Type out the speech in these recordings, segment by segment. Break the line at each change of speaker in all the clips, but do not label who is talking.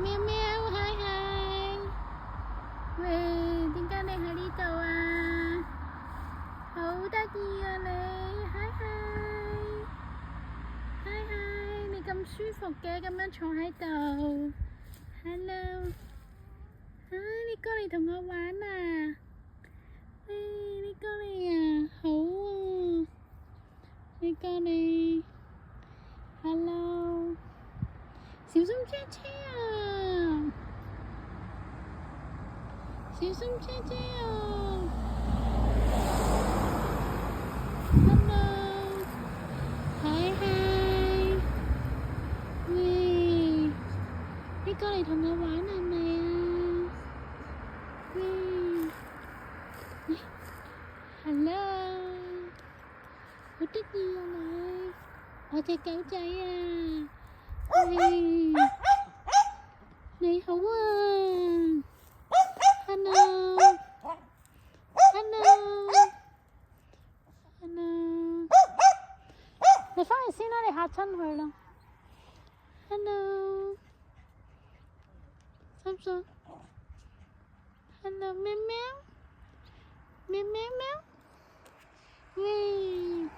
喵喵，嗨嗨，喂，點解你喺呢度啊？好得意啊你，嗨嗨，嗨嗨，你咁舒服嘅，咁樣坐喺度 ，Hello， 啊，你過嚟同我玩啊？你過嚟啊，好啊，你過嚟 ，Hello， 小心車車啊！小心車車啊 ！Hello， 嗨嗨，喂，你過嚟同我玩係咪啊？喂，Hello， 好得意啊你，我隻狗仔啊！喂，你好啊 ！Hello， Hello， Hello， 你返嚟先啦，你嚇親佢啦。Hello， 心心 ，Hello， 喵喵，喵喵喵，喂，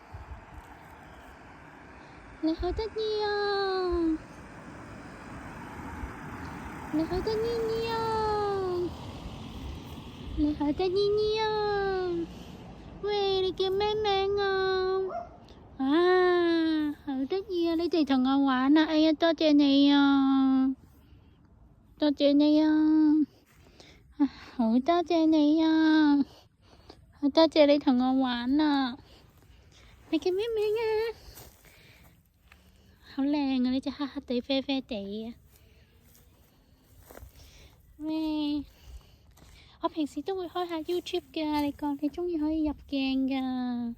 你好得意啊！你好得意啊！你好得意啊！喂，你叫咩名啊？啊，好得意啊！你哋同我玩啊！哎呀，多謝你啊！多謝你啊！好多謝你啊！好多謝你同我玩啊！你叫咩名啊？好靚啊！呢隻黑黑地、啡啡地啊！喂，我平時都會開下 YouTube 㗎，你講你鍾意可以入鏡㗎。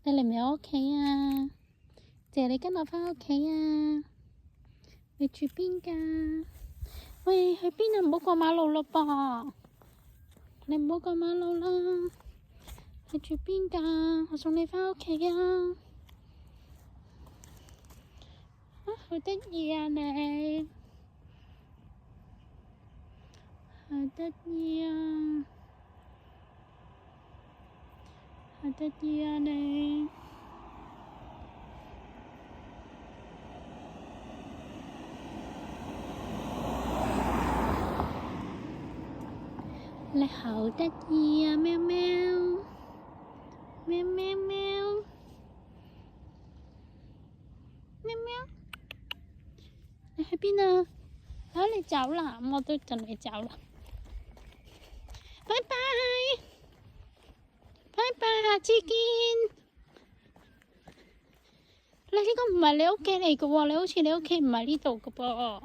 你嚟唔嚟我屋企啊？謝你跟我返屋企啊！你住邊㗎？喂，去邊啊？唔好過馬路咯噃！你唔好過馬路啦！你住邊㗎？我送你返屋企啊！好得意啊你！好得意啊！好得意啊你！你好得意啊，喵喵！喵喵喵！喵喵！你喺邊啊？啊，你走啦，我都準備走啦。拜拜！拜拜，下次見。你呢個唔係你屋企嚟嘅喎，你好似你屋企唔係呢度嘅噃。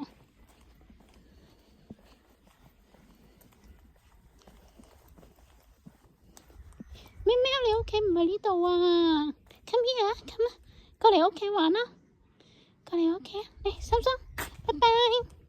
喵喵，你屋企唔係呢度啊 ！Come here，come 啊，過嚟屋企玩啦，過嚟屋企啊，嚟，心心，拜拜。